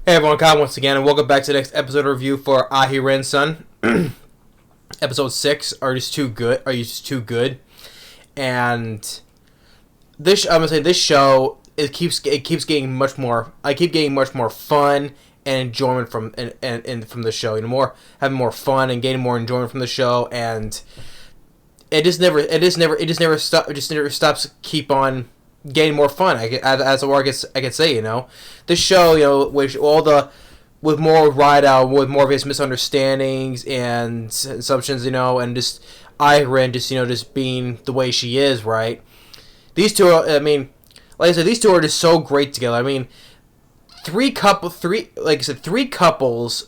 Hey everyone, Kyle once again, and welcome back to the next episode review for Aharen-San. Episode 6, Are You Just Too Good? Are You Just Too Good? And I'm gonna say this show, it keeps getting much more. I keep getting much more fun and enjoyment from from the show. Having more fun and getting more enjoyment from the show, and it just never stops. Keep on getting more fun. As a word I could say, this show, with more ride out, with more of his misunderstandings and assumptions, and just Aharen just being the way she is, right? These two are, like I said, these two are just so great together. Three couples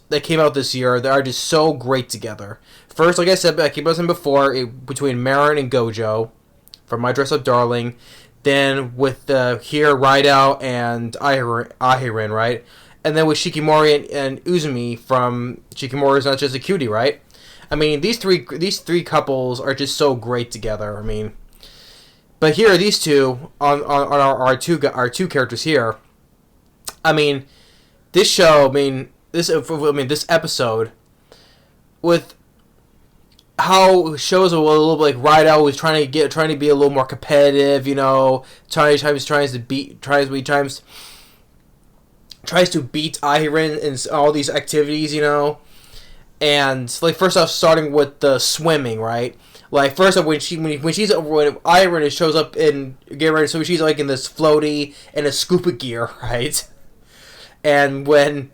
that came out this year that are just so great together. First, like I said, I keep saying before, between Marin and Gojo from My Dress Up Darling. Then with here Rydell and Aharen, right? And then with Shikimori and Uzumi from Shikimori's Not Just a Cutie, right? These three couples are just so great together. But here these two on our two characters here. This show, this episode, with how it shows a little bit like Rydell was trying to be a little more competitive, tries to beat Aharen in all these activities, and like first off, starting with the swimming, right? Like first off, when Aharen shows up in get ready, so she's like in this floaty and a scuba gear, right? And when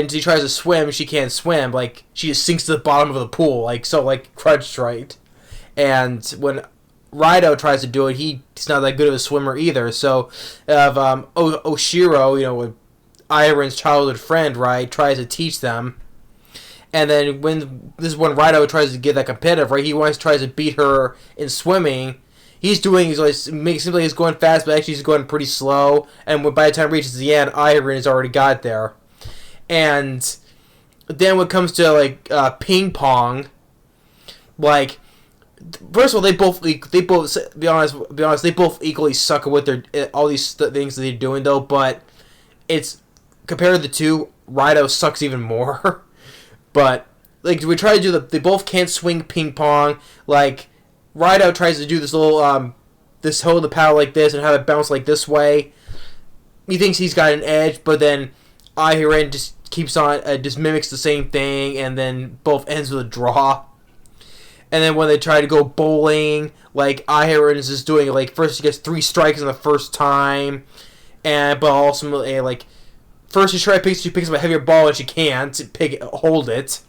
she tries to swim, she can't swim. Like, she just sinks to the bottom of the pool, crunched, right? And when Rydell tries to do it, he's not that good of a swimmer either. So, Oshiro, Ahren's childhood friend, right, tries to teach them. And then when Rydell tries to get that competitive, right, he tries to beat her in swimming. He's makes it seem like he's going fast, but actually he's going pretty slow. And by the time he reaches the end, Aharen has already got there. And then when it comes to ping pong, first of all, they both be honest, they both equally suck at what all these things that they're doing though. But it's compared to the two, Rydell sucks even more. But we try to do they both can't swing ping pong. Rydell tries to do this little this hold the paddle like this and have it bounce like this way. He thinks he's got an edge, but then Aharen just keeps on, just mimics the same thing, and then both ends with a draw. And then when they try to go bowling, Aharen is just doing first she gets 3 strikes in the first time, but ultimately first she picks up a heavier ball and she can't hold it.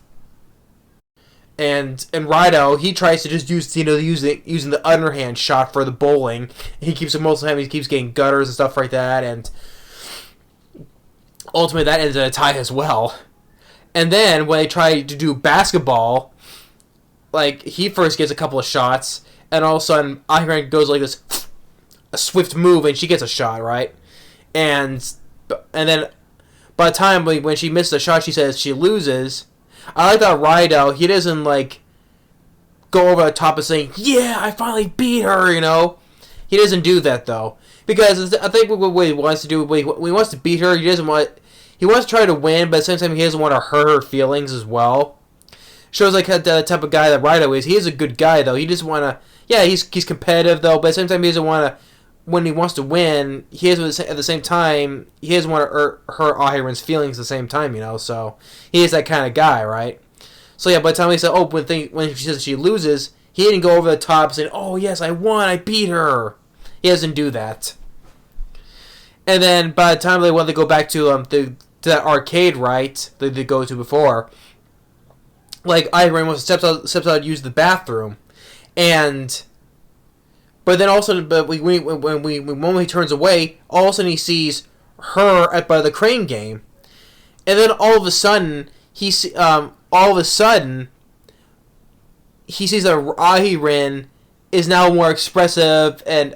And Rydell, he tries to just using the underhand shot for the bowling. He keeps it most of the time. He keeps getting gutters and stuff like that, and ultimately that ends in a tie as well. And then when they try to do basketball, he first gets a couple of shots, and all of a sudden Aharen goes like this, a swift move, and she gets a shot, right? And then by the time when she misses a shot, she says she loses. I like that Rydell, he doesn't go over the top and saying, "Yeah, I finally beat her," He doesn't do that though. Because I think what he wants to do, when he wants to beat her, he wants to try to win, but at the same time he doesn't want to hurt her feelings as well. Shows the type of guy that Rydell is. He is a good guy though. He just want to, he's competitive though, but at the same time he doesn't want to, when he wants to win, at the same time, he doesn't want to hurt Ahren's feelings at the same time, so he is that kind of guy, right? So by the time he said, when she says she loses, he didn't go over the top saying, "Oh yes, I won, I beat her." He doesn't do that. And then by the time they want to go back to that arcade, right, that they go to before, Aharen steps out to use the bathroom, but then also, when he turns away, all of a sudden he sees her by the crane game, and then all of a sudden he sees that Aharen is now more expressive and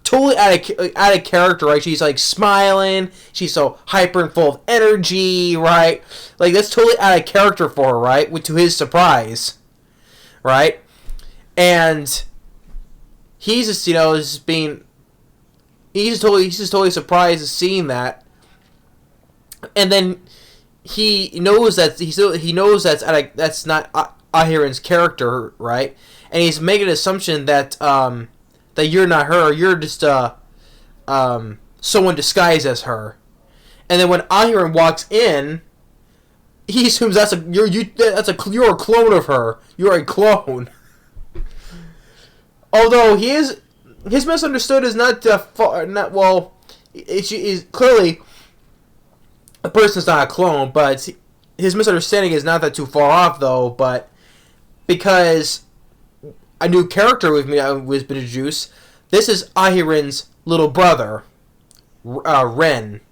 totally out of character, right? She's smiling, she's so hyper and full of energy, right? That's totally out of character for her, right? To his surprise, right? And he's just he's just totally surprised at seeing that. and then he knows that he knows that's not Ahiren's character, right? And he's making an assumption that that you're not her, you're just someone disguised as her. And then when Ahiren walks in, he assumes you're a clone of her. You're a clone. Although his misunderstood is not it's clearly a person's not a clone, but his misunderstanding is not that too far off though. But because a new character was been introduced, this is Ahiren's little brother, Ren,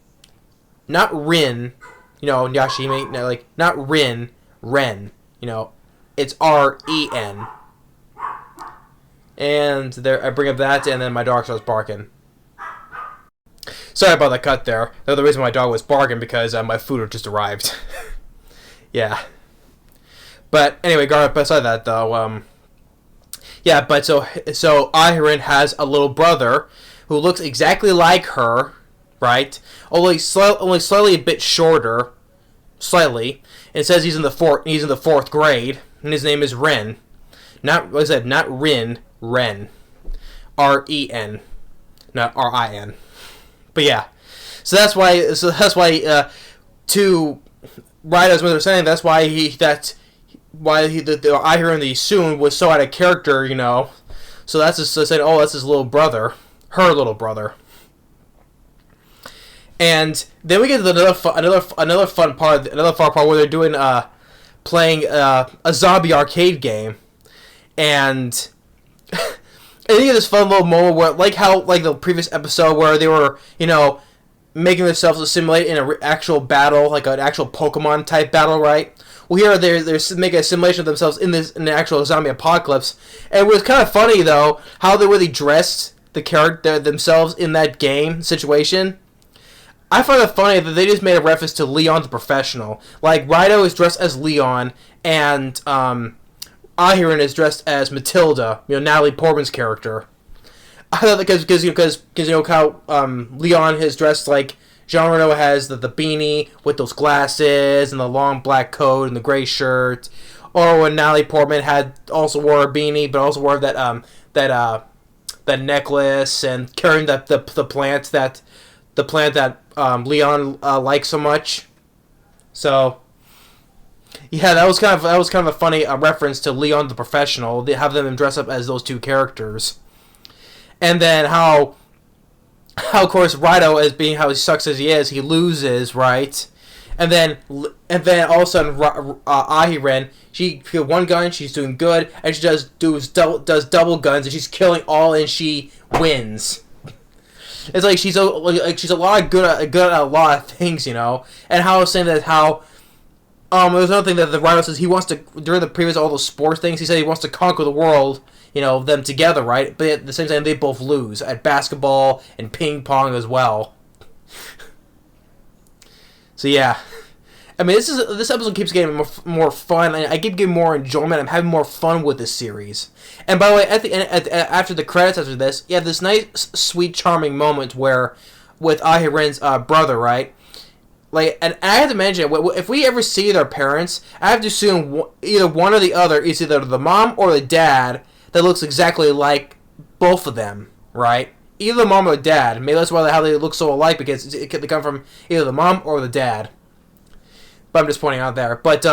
not Rin. You know, Yashimi, like not Rin, Ren. You know, it's Ren. And there, I bring up that, and then my dog starts barking. Sorry about the cut there. The other reason my dog was barking because my food had just arrived. Yeah. But anyway, beside that though, yeah. But so Ahiren has a little brother who looks exactly like her, right? Only slightly a bit shorter, slightly. And it says he's in the fourth grade, and his name is Ren. Not, like I said, not Rin, Ren. R-E-N. Not R-I-N. But yeah. So that's why to Raido's misunderstanding, that's why the Ahiren the Soon was so out of character, you know. So that's just saying, oh, that's his little brother. Her little brother. And then we get to another fun part where they're doing playing a zombie arcade game. And I think this fun little moment where, like the previous episode where they were, you know, making themselves assimilate in an actual battle, like an actual Pokemon type battle, right? Well, here they're making a simulation of themselves in the actual zombie apocalypse, and it was kind of funny though how they really dressed the character themselves in that game situation. I find it funny that they just made a reference to Leon the Professional. Like Raido is dressed as Leon, and Ahiren is dressed as Matilda, you know, Natalie Portman's character. I thought that because you know how Leon is dressed like Jean Reno has the beanie with those glasses and the long black coat and the gray shirt, or when Natalie Portman also wore a beanie but also wore that necklace and carrying the plant that Leon likes so much. So. Yeah, that was kind of a funny reference to Leon the Professional. They have them dress up as those two characters, and then how of course Raido, as being how he sucks as he is, he loses, right? And then all of a sudden Ahiren, she one gun, she's doing good, and she does double guns, and she's killing all, and she wins. It's like she's a lot good at a lot of things, you know. And how I was saying that how. There's another thing that the writer says he wants to, during the previous all those sports things, he said he wants to conquer the world, you know, them together, right? But at the same time, they both lose at basketball and ping pong as well. So yeah, I mean, this episode keeps getting more fun. I keep getting more enjoyment. I'm having more fun with this series. And by the way, at the end, after the credits after this, you have this nice, sweet, charming moment where with Ahiren's brother, right? Like, and I have to mention, if we ever see their parents, I have to assume either one or the other is either the mom or the dad that looks exactly like both of them, right? Either the mom or the dad. Maybe that's why how they look so alike, because they come from either the mom or the dad. But I'm just pointing out there. But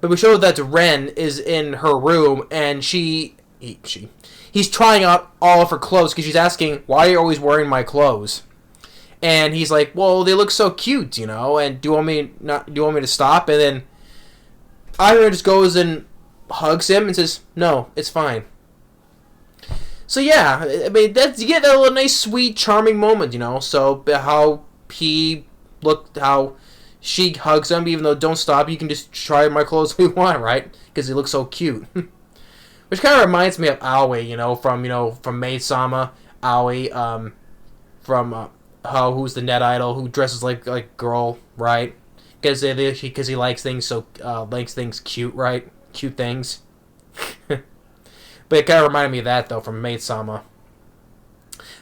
we show that Ren is in her room, and he's trying out all of her clothes because she's asking, "Why are you always wearing my clothes?" And he's like, "Well, they look so cute, you know. And do you want me to stop?" And then Aharen just goes and hugs him and says, "No, it's fine." So yeah, I mean you get that little nice, sweet, charming moment, you know. So how she hugs him, even though don't stop. You can just try my clothes if you want, right? Because he looks so cute. Which kind of reminds me of Aoi, from Maid-sama. Aoi, from who's the net idol who dresses like a girl, right? Because he likes things cute, right? Cute things. But it kind of reminded me of that though from Maid-sama.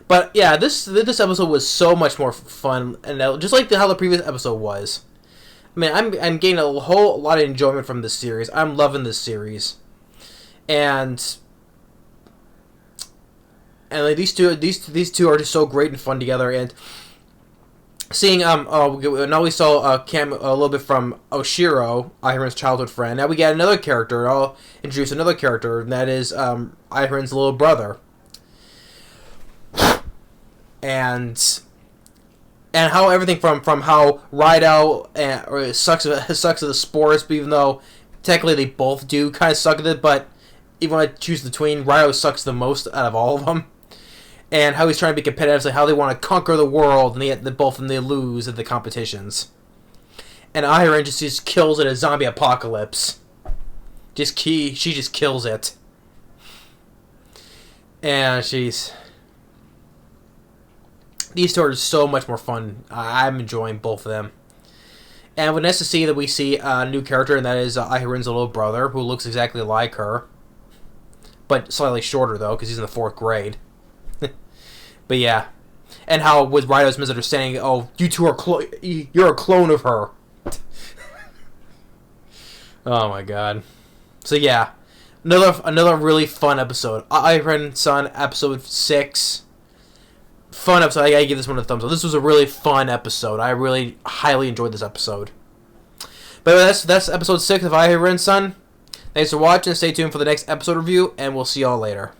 But yeah, this episode was so much more fun, and just like how the previous episode was. I mean, I'm getting a whole lot of enjoyment from this series. I'm loving this series, and like these two are just so great and fun together. And seeing now we saw a little bit from Oshiro, Ahiren's childhood friend. Now we get another character. I'll introduce another character, and that is Ahiren's little brother. And how everything from how Rydell sucks at the sports, but even though technically they both do kind of suck at it, but even when I choose between, Rydell sucks the most out of all of them. And how he's trying to be competitive, like how they want to conquer the world, and yet both of them they lose at the competitions. And Ahiren just kills it in a zombie apocalypse. She just kills it. And these two are so much more fun. I'm enjoying both of them. And it's nice to see that we see a new character, and that is Ahiren's little brother, who looks exactly like her. But slightly shorter, though, because he's in the 4th grade. But yeah. And how, with Rydell's misunderstanding, oh, you two are you're a clone of her. Oh my god. So yeah. Another really fun episode. Aharen-San, episode 6. Fun episode. I gotta give this one a thumbs up. This was a really fun episode. I really highly enjoyed this episode. But that's episode 6 of Aharen-San. Thanks for watching. Stay tuned for the next episode review, and we'll see y'all later.